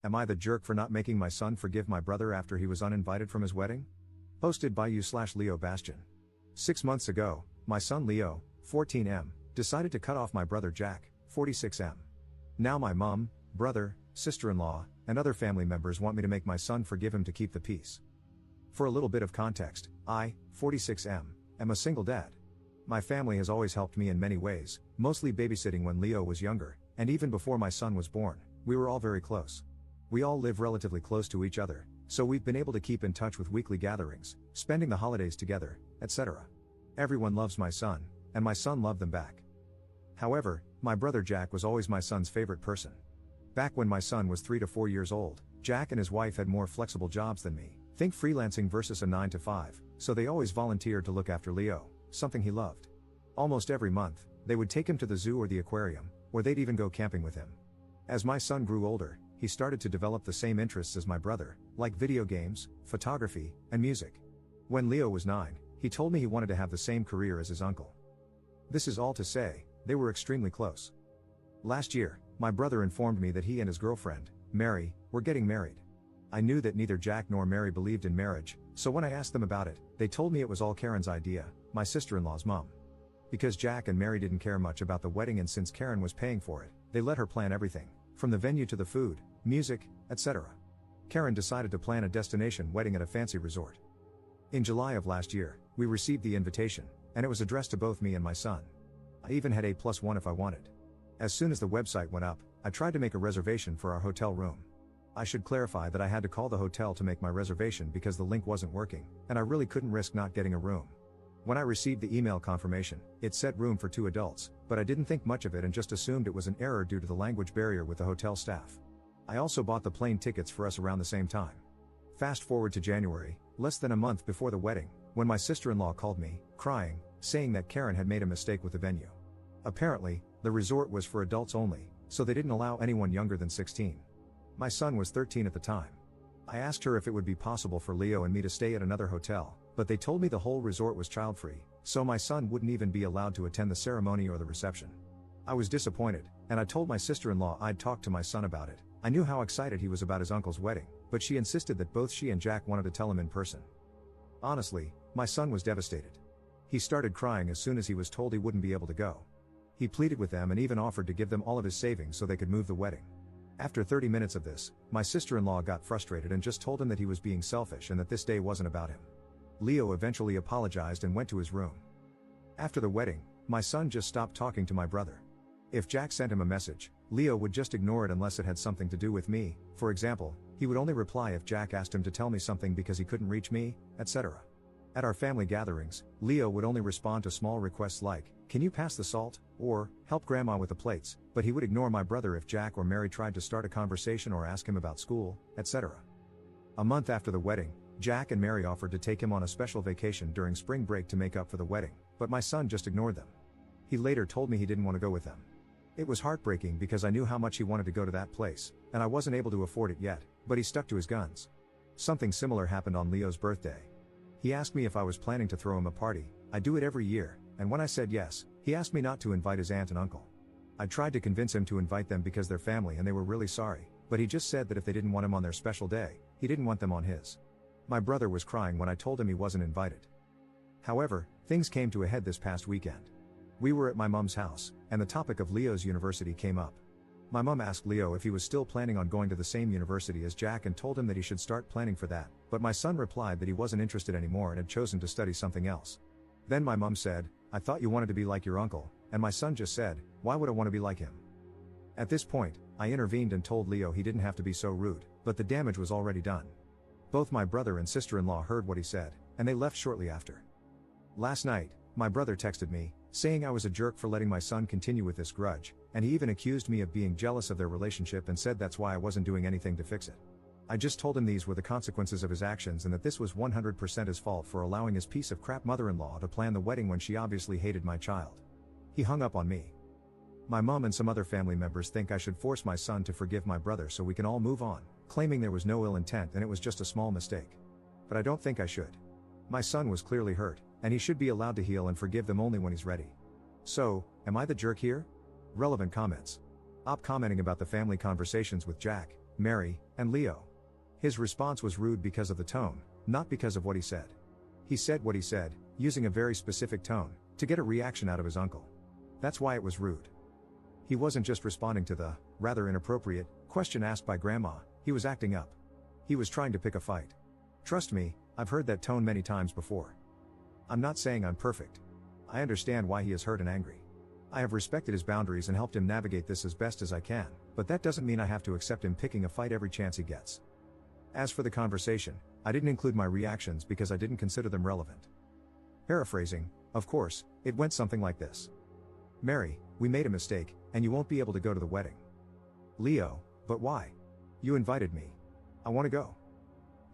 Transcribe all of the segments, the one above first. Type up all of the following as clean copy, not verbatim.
Am I the jerk for not making my son forgive my brother after he was uninvited from his wedding? Posted by you/Leo Bastian. 6 months ago, my son Leo, 14M, decided to cut off my brother Jack, 46M. Now my mom, brother, sister-in-law, and other family members want me to make my son forgive him to keep the peace. For a little bit of context, I, 46M, am a single dad. My family has always helped me in many ways, mostly babysitting when Leo was younger, and even before my son was born, we were all very close. We all live relatively close to each other, so we've been able to keep in touch with weekly gatherings, spending the holidays together, etc. Everyone loves my son, and my son loved them back. However, my brother Jack was always my son's favorite person. Back when my son was 3 to 4 years old, Jack and his wife had more flexible jobs than me, think freelancing versus a 9 to 5, so they always volunteered to look after Leo, something he loved. Almost every month, they would take him to the zoo or the aquarium, or they'd even go camping with him. As my son grew older, he started to develop the same interests as my brother, like video games, photography, and music. When Leo was 9, he told me he wanted to have the same career as his uncle. This is all to say, they were extremely close. Last year, my brother informed me that he and his girlfriend, Mary, were getting married. I knew that neither Jack nor Mary believed in marriage, so when I asked them about it, they told me it was all Karen's idea, my sister-in-law's mom. Because Jack and Mary didn't care much about the wedding, and since Karen was paying for it, they let her plan everything, from the venue to the food, music, etc. Karen decided to plan a destination wedding at a fancy resort. In July of last year, we received the invitation, and it was addressed to both me and my son. I even had A+1 if I wanted. As soon as the website went up, I tried to make a reservation for our hotel room. I should clarify that I had to call the hotel to make my reservation because the link wasn't working, and I really couldn't risk not getting a room. When I received the email confirmation, it said room for 2 adults, but I didn't think much of it and just assumed it was an error due to the language barrier with the hotel staff. I also bought the plane tickets for us around the same time. Fast forward to January, less than a month before the wedding, when my sister-in-law called me, crying, saying that Karen had made a mistake with the venue. Apparently, the resort was for adults only, so they didn't allow anyone younger than 16. My son was 13 at the time. I asked her if it would be possible for Leo and me to stay at another hotel, but they told me the whole resort was child-free, so my son wouldn't even be allowed to attend the ceremony or the reception. I was disappointed, and I told my sister-in-law I'd talk to my son about it. I knew how excited he was about his uncle's wedding, but she insisted that both she and Jack wanted to tell him in person. Honestly, my son was devastated. He started crying as soon as he was told he wouldn't be able to go. He pleaded with them and even offered to give them all of his savings so they could move the wedding. After 30 minutes of this, my sister-in-law got frustrated and just told him that he was being selfish and that this day wasn't about him. Leo eventually apologized and went to his room. After the wedding, my son just stopped talking to my brother. If Jack sent him a message, Leo would just ignore it unless it had something to do with me. For example, he would only reply if Jack asked him to tell me something because he couldn't reach me, etc. At our family gatherings, Leo would only respond to small requests like, "Can you pass the salt?" or "Help grandma with the plates," but he would ignore my brother if Jack or Mary tried to start a conversation or ask him about school, etc. A month after the wedding, Jack and Mary offered to take him on a special vacation during spring break to make up for the wedding, but my son just ignored them. He later told me he didn't want to go with them. It was heartbreaking because I knew how much he wanted to go to that place, and I wasn't able to afford it yet, but he stuck to his guns. Something similar happened on Leo's birthday. He asked me if I was planning to throw him a party. I do it every year, and when I said yes, he asked me not to invite his aunt and uncle. I tried to convince him to invite them because they're family and they were really sorry, but he just said that if they didn't want him on their special day, he didn't want them on his. My brother was crying when I told him he wasn't invited. However, things came to a head this past weekend. We were at my mom's house, and the topic of Leo's university came up. My mom asked Leo if he was still planning on going to the same university as Jack and told him that he should start planning for that, but my son replied that he wasn't interested anymore and had chosen to study something else. Then my mom said, "I thought you wanted to be like your uncle," and my son just said, "Why would I want to be like him?" At this point, I intervened and told Leo he didn't have to be so rude, but the damage was already done. Both my brother and sister-in-law heard what he said, and they left shortly after. Last night, my brother texted me, saying I was a jerk for letting my son continue with this grudge, and he even accused me of being jealous of their relationship and said that's why I wasn't doing anything to fix it. I just told him these were the consequences of his actions and that this was 100% his fault for allowing his piece of crap mother-in-law to plan the wedding when she obviously hated my child. He hung up on me. My mom and some other family members think I should force my son to forgive my brother so we can all move on, claiming there was no ill intent and it was just a small mistake. But I don't think I should. My son was clearly hurt, and he should be allowed to heal and forgive them only when he's ready. So, am I the jerk here? Relevant comments. Commenting about the family conversations with Jack, Mary, And Leo? His response was rude because of the tone, not because of what he said. He said what he said, using a very specific tone, to get a reaction out of his uncle. That's why it was rude. He wasn't just responding to the, rather inappropriate, question asked by Grandma, he was acting up. He was trying to pick a fight. Trust me, I've heard that tone many times before. I'm not saying I'm perfect. I understand why he is hurt and angry. I have respected his boundaries and helped him navigate this as best as I can, but that doesn't mean I have to accept him picking a fight every chance he gets. As for the conversation, I didn't include my reactions because I didn't consider them relevant. Paraphrasing, of course, it went something like this. Mary, we made a mistake, and you won't be able to go to the wedding. Leo, but why? You invited me. I want to go.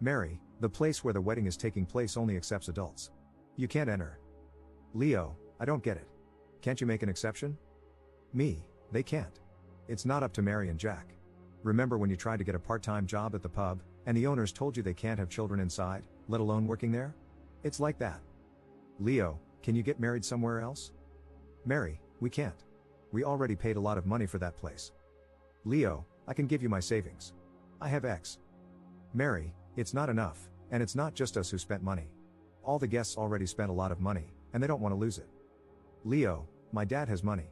Mary, the place where the wedding is taking place only accepts adults. You can't enter. Leo, I don't get it. Can't you make an exception? Me, they can't. It's not up to Mary and Jack. Remember when you tried to get a part-time job at the pub, and the owners told you they can't have children inside, let alone working there? It's like that. Leo, can you get married somewhere else? Mary, we can't. We already paid a lot of money for that place. Leo, I can give you my savings. I have X. Mary, it's not enough, and it's not just us who spent money. All the guests already spent a lot of money, and they don't want to lose it. Leo, my dad has money.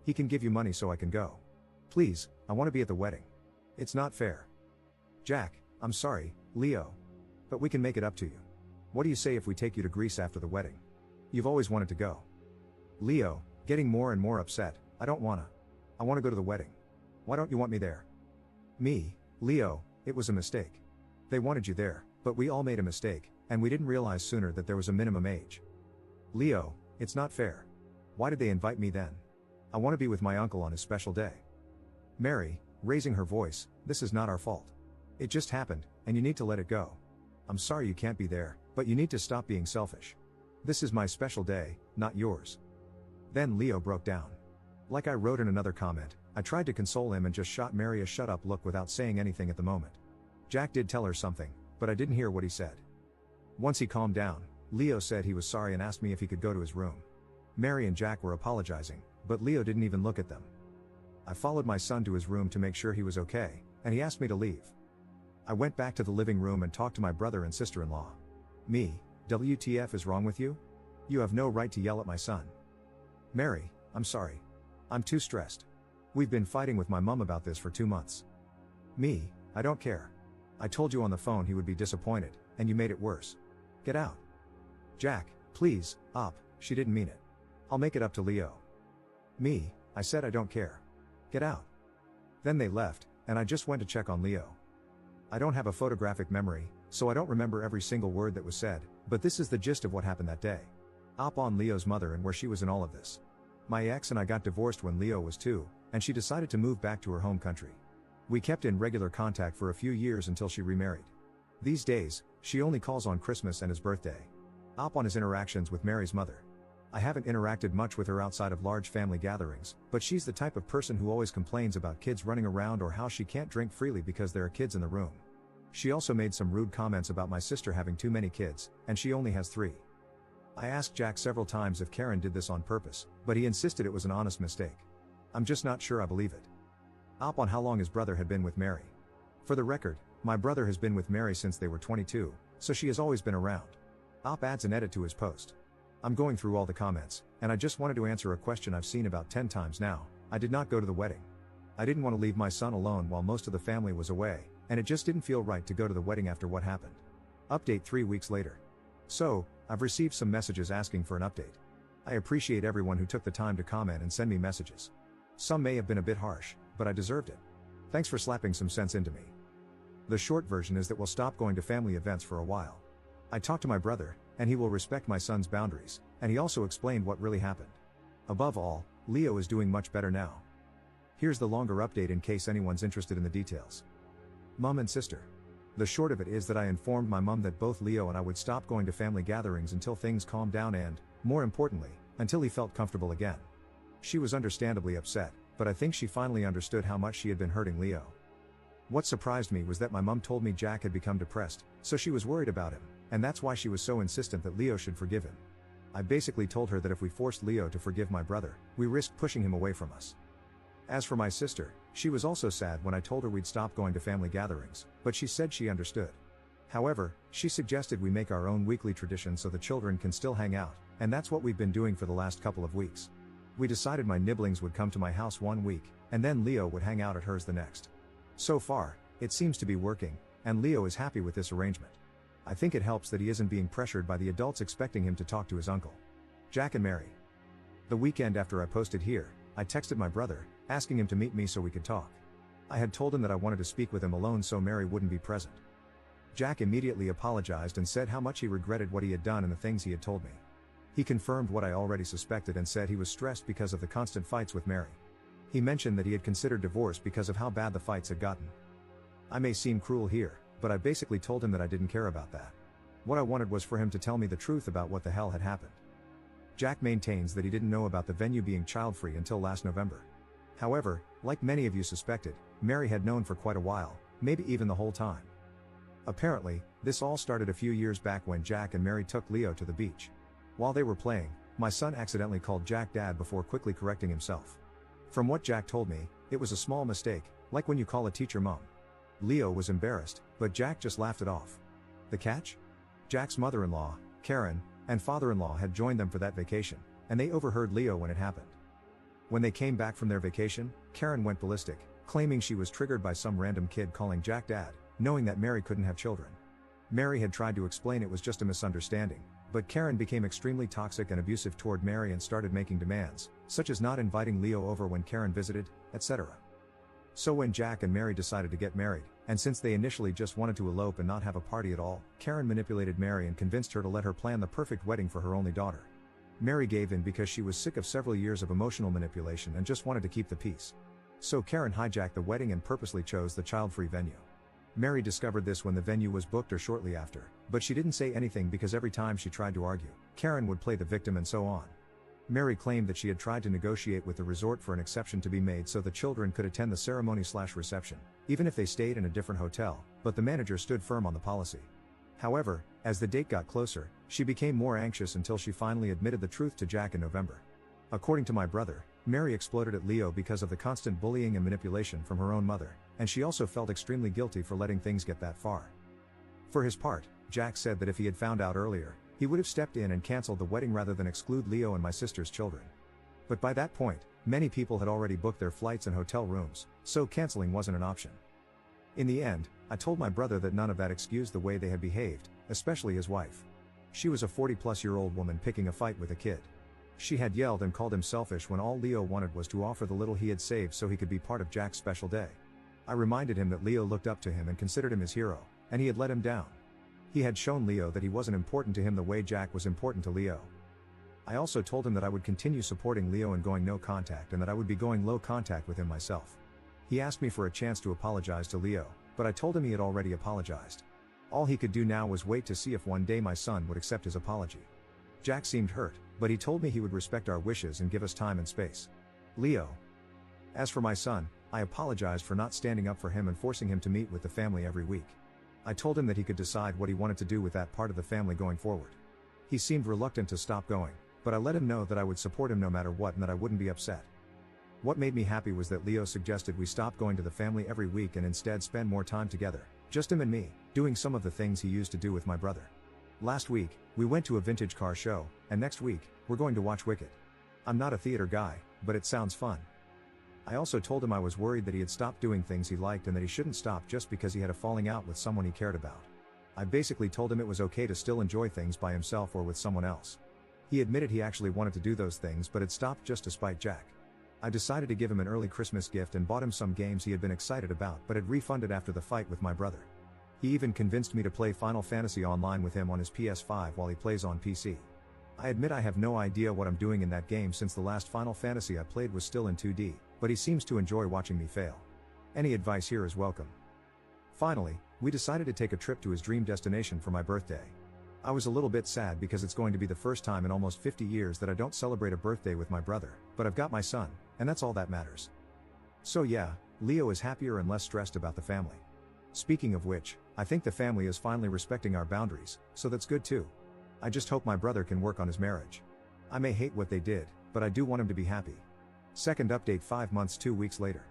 He can give you money so I can go. Please, I want to be at the wedding. It's not fair. Jack, I'm sorry, Leo. But we can make it up to you. What do you say if we take you to Greece after the wedding? You've always wanted to go. Leo, getting more and more upset, I don't wanna. I wanna go to the wedding. Why don't you want me there? Me, Leo, it was a mistake. They wanted you there, but we all made a mistake, and we didn't realize sooner that there was a minimum age. Leo, it's not fair. Why did they invite me then? I want to be with my uncle on his special day. Mary, raising her voice, this is not our fault. It just happened, and you need to let it go. I'm sorry you can't be there, but you need to stop being selfish. This is my special day, not yours. Then Leo broke down. Like I wrote in another comment, I tried to console him and just shot Mary a shut up look without saying anything at the moment. Jack did tell her something, but I didn't hear what he said. Once he calmed down, Leo said he was sorry and asked me if he could go to his room. Mary and Jack were apologizing, but Leo didn't even look at them. I followed my son to his room to make sure he was okay, and he asked me to leave. I went back to the living room and talked to my brother and sister-in-law. Me, WTF is wrong with you? You have no right to yell at my son. Mary, I'm sorry. I'm too stressed. We've been fighting with my mom about this for 2 months. Me, I don't care. I told you on the phone he would be disappointed, and you made it worse. Get out. Jack, please, op, she didn't mean it. I'll make it up to Leo. Me, I said I don't care. Get out. Then they left, and I just went to check on Leo. I don't have a photographic memory, so I don't remember every single word that was said, but this is the gist of what happened that day. Op on Leo's mother and where she was in all of this. My ex and I got divorced when Leo was 2, and she decided to move back to her home country. We kept in regular contact for a few years until she remarried. These days, she only calls on Christmas and his birthday. Op on his interactions with Mary's mother. I haven't interacted much with her outside of large family gatherings, but she's the type of person who always complains about kids running around or how she can't drink freely because there are kids in the room. She also made some rude comments about my sister having too many kids, and she only has 3. I asked Jack several times if Karen did this on purpose, but he insisted it was an honest mistake. I'm just not sure I believe it. Op on how long his brother had been with Mary. For the record, my brother has been with Mary since they were 22, so she has always been around. Op adds an edit to his post. I'm going through all the comments, and I just wanted to answer a question I've seen about 10 times now. I did not go to the wedding. I didn't want to leave my son alone while most of the family was away, and it just didn't feel right to go to the wedding after what happened. Update 3 weeks later. So, I've received some messages asking for an update. I appreciate everyone who took the time to comment and send me messages. Some may have been a bit harsh, but I deserved it. Thanks for slapping some sense into me. The short version is that we'll stop going to family events for a while. I talked to my brother, and he will respect my son's boundaries, and he also explained what really happened. Above all, Leo is doing much better now. Here's the longer update in case anyone's interested in the details. Mom and sister. The short of it is that I informed my mom that both Leo and I would stop going to family gatherings until things calmed down and, more importantly, until he felt comfortable again. She was understandably upset, but I think she finally understood how much she had been hurting Leo. What surprised me was that my mom told me Jack had become depressed, so she was worried about him, and that's why she was so insistent that Leo should forgive him. I basically told her that if we forced Leo to forgive my brother, we risked pushing him away from us. As for my sister, She was also sad when I told her we'd stop going to family gatherings, but she said she understood. However, she suggested we make our own weekly tradition so the children can still hang out, and that's what we've been doing for the last couple of weeks. We decided my nibblings would come to my house one week, and then Leo would hang out at hers the next. So far, it seems to be working, and Leo is happy with this arrangement. I think it helps that he isn't being pressured by the adults expecting him to talk to his uncle. Jack and Mary. The weekend after I posted here, I texted my brother, asking him to meet me so we could talk. I had told him that I wanted to speak with him alone so Mary wouldn't be present. Jack immediately apologized and said how much he regretted what he had done and the things he had told me. He confirmed what I already suspected and said he was stressed because of the constant fights with Mary. He mentioned that he had considered divorce because of how bad the fights had gotten. I may seem cruel here, but I basically told him that I didn't care about that. What I wanted was for him to tell me the truth about what the hell had happened. Jack maintains that he didn't know about the venue being child-free until last November. However, like many of you suspected, Mary had known for quite a while, maybe even the whole time. Apparently, this all started a few years back when Jack and Mary took Leo to the beach. While they were playing, my son accidentally called Jack Dad before quickly correcting himself. From what Jack told me, it was a small mistake, like when you call a teacher mom. Leo was embarrassed, but Jack just laughed it off. The catch? Jack's mother-in-law, Karen, and father-in-law had joined them for that vacation, and they overheard Leo when it happened. When they came back from their vacation, Karen went ballistic, claiming she was triggered by some random kid calling Jack Dad, knowing that Mary couldn't have children. Mary had tried to explain it was just a misunderstanding, but Karen became extremely toxic and abusive toward Mary and started making demands, such as not inviting Leo over when Karen visited, etc. So when Jack and Mary decided to get married, and since they initially just wanted to elope and not have a party at all, Karen manipulated Mary and convinced her to let her plan the perfect wedding for her only daughter. Mary gave in because she was sick of several years of emotional manipulation and just wanted to keep the peace. So Karen hijacked the wedding and purposely chose the child-free venue. Mary discovered this when the venue was booked or shortly after, but she didn't say anything because every time she tried to argue, Karen would play the victim and so on. Mary claimed that she had tried to negotiate with the resort for an exception to be made so the children could attend the ceremony/reception, even if they stayed in a different hotel, but the manager stood firm on the policy. However, as the date got closer, she became more anxious until she finally admitted the truth to Jack in November. According to my brother, Mary exploded at Leo because of the constant bullying and manipulation from her own mother, and she also felt extremely guilty for letting things get that far. For his part, Jack said that if he had found out earlier, he would have stepped in and canceled the wedding rather than exclude Leo and my sister's children. But by that point, many people had already booked their flights and hotel rooms, so canceling wasn't an option. In the end, I told my brother that none of that excused the way they had behaved, especially his wife. She was a 40-plus-year-old woman picking a fight with a kid. She had yelled and called him selfish when all Leo wanted was to offer the little he had saved so he could be part of Jack's special day. I reminded him that Leo looked up to him and considered him his hero, and he had let him down. He had shown Leo that he wasn't important to him the way Jack was important to Leo. I also told him that I would continue supporting Leo and going no contact and that I would be going low contact with him myself. He asked me for a chance to apologize to Leo, but I told him he had already apologized. All he could do now was wait to see if one day my son would accept his apology. Jack seemed hurt, but he told me he would respect our wishes and give us time and space. Leo. As for my son, I apologized for not standing up for him and forcing him to meet with the family every week. I told him that he could decide what he wanted to do with that part of the family going forward. He seemed reluctant to stop going, but I let him know that I would support him no matter what and that I wouldn't be upset. What made me happy was that Leo suggested we stop going to the family every week and instead spend more time together, just him and me, doing some of the things he used to do with my brother. Last week, we went to a vintage car show, and next week, we're going to watch Wicked. I'm not a theater guy, but it sounds fun. I also told him I was worried that he had stopped doing things he liked and that he shouldn't stop just because he had a falling out with someone he cared about. I basically told him it was okay to still enjoy things by himself or with someone else. He admitted he actually wanted to do those things but had stopped just to spite Jack. I decided to give him an early Christmas gift and bought him some games he had been excited about but had refunded after the fight with my brother. He even convinced me to play Final Fantasy Online with him on his PS5 while he plays on PC. I admit I have no idea what I'm doing in that game since the last Final Fantasy I played was still in 2D, but he seems to enjoy watching me fail. Any advice here is welcome. Finally, we decided to take a trip to his dream destination for my birthday. I was a little bit sad because it's going to be the first time in almost 50 years that I don't celebrate a birthday with my brother, but I've got my son, and that's all that matters. So yeah, Leo is happier and less stressed about the family. Speaking of which, I think the family is finally respecting our boundaries, so that's good too. I just hope my brother can work on his marriage. I may hate what they did, but I do want him to be happy. Second update 5 months 2 weeks later.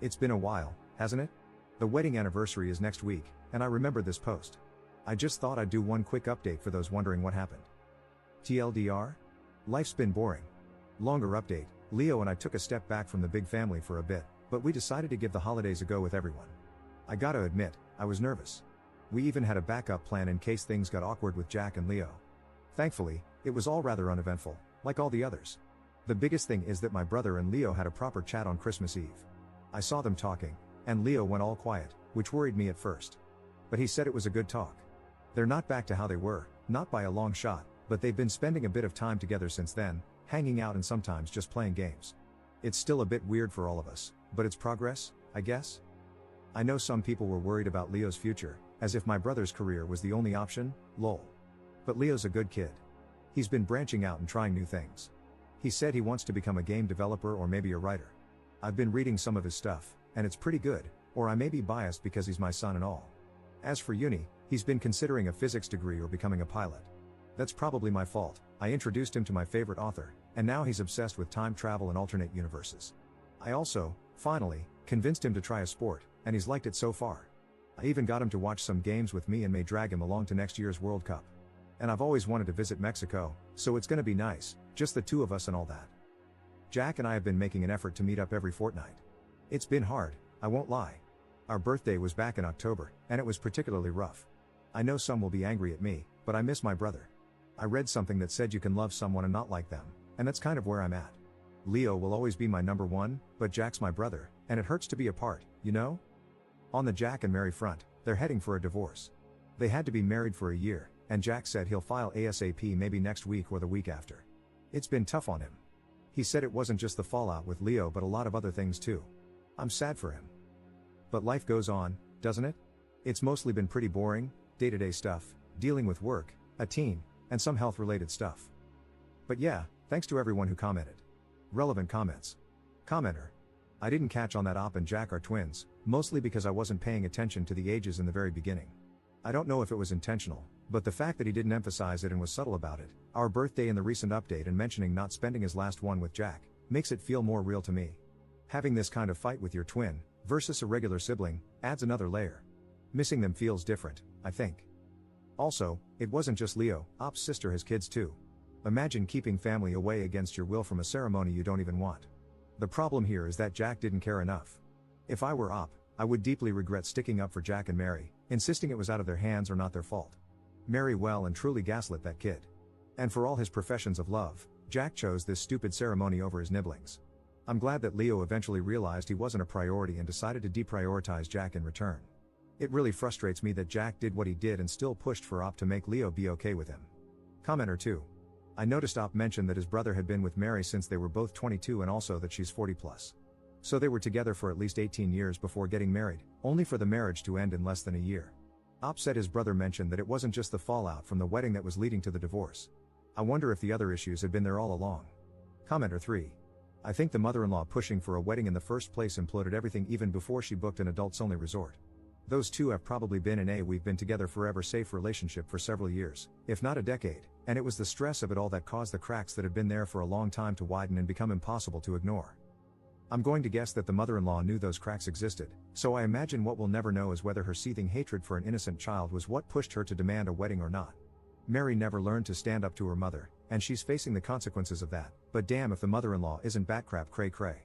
It's been a while, hasn't it? The wedding anniversary is next week, and I remember this post. I just thought I'd do one quick update for those wondering what happened. TLDR? Life's been boring. Longer update, Leo and I took a step back from the big family for a bit, but we decided to give the holidays a go with everyone. I gotta admit, I was nervous. We even had a backup plan in case things got awkward with Jack and Leo. Thankfully, it was all rather uneventful, like all the others. The biggest thing is that my brother and Leo had a proper chat on Christmas Eve. I saw them talking, and Leo went all quiet, which worried me at first. But he said it was a good talk. They're not back to how they were, not by a long shot, but they've been spending a bit of time together since then, hanging out and sometimes just playing games. It's still a bit weird for all of us, but it's progress, I guess? I know some people were worried about Leo's future, as if my brother's career was the only option, lol. But Leo's a good kid. He's been branching out and trying new things. He said he wants to become a game developer or maybe a writer. I've been reading some of his stuff, and it's pretty good, or I may be biased because he's my son and all. As for uni, he's been considering a physics degree or becoming a pilot. That's probably my fault. I introduced him to my favorite author, and now he's obsessed with time travel and alternate universes. I also, finally, convinced him to try a sport, and he's liked it so far. I even got him to watch some games with me and may drag him along to next year's World Cup. And I've always wanted to visit Mexico, so it's gonna be nice, just the two of us and all that. Jack and I have been making an effort to meet up every fortnight. It's been hard, I won't lie. Our birthday was back in October, and it was particularly rough. I know some will be angry at me, but I miss my brother. I read something that said you can love someone and not like them, and that's kind of where I'm at. Leo will always be my number one, but Jack's my brother, and it hurts to be apart, you know? On the Jack and Mary front, they're heading for a divorce. They had to be married for a year, and Jack said he'll file ASAP maybe next week or the week after. It's been tough on him. He said it wasn't just the fallout with Leo but a lot of other things too. I'm sad for him. But life goes on, doesn't it? It's mostly been pretty boring, day-to-day stuff, dealing with work, a teen, and some health-related stuff. But yeah, thanks to everyone who commented. Relevant comments. Commenter. I didn't catch on that Op and Jack are twins, mostly because I wasn't paying attention to the ages in the very beginning. I don't know if it was intentional, but the fact that he didn't emphasize it and was subtle about it, our birthday in the recent update and mentioning not spending his last one with Jack, makes it feel more real to me. Having this kind of fight with your twin, versus a regular sibling, adds another layer. Missing them feels different, I think. Also, it wasn't just Leo, Op's sister has kids too. Imagine keeping family away against your will from a ceremony you don't even want. The problem here is that Jack didn't care enough. If I were Op, I would deeply regret sticking up for Jack and Mary, insisting it was out of their hands or not their fault. Mary well and truly gaslit that kid. And for all his professions of love, Jack chose this stupid ceremony over his nibblings. I'm glad that Leo eventually realized he wasn't a priority and decided to deprioritize Jack in return. It really frustrates me that Jack did what he did and still pushed for Op to make Leo be okay with him. Commenter 2. I noticed Op mentioned that his brother had been with Mary since they were both 22 and also that she's 40 plus. So they were together for at least 18 years before getting married, only for the marriage to end in less than a year. Op said his brother mentioned that it wasn't just the fallout from the wedding that was leading to the divorce. I wonder if the other issues had been there all along. Commenter 3. I think the mother-in-law pushing for a wedding in the first place imploded everything even before she booked an adults-only resort. Those two have probably been in a we've been together forever safe relationship for several years, if not a decade, and it was the stress of it all that caused the cracks that had been there for a long time to widen and become impossible to ignore. I'm going to guess that the mother-in-law knew those cracks existed, so I imagine what we'll never know is whether her seething hatred for an innocent child was what pushed her to demand a wedding or not. Mary never learned to stand up to her mother, and she's facing the consequences of that, but damn if the mother-in-law isn't batcrap cray cray.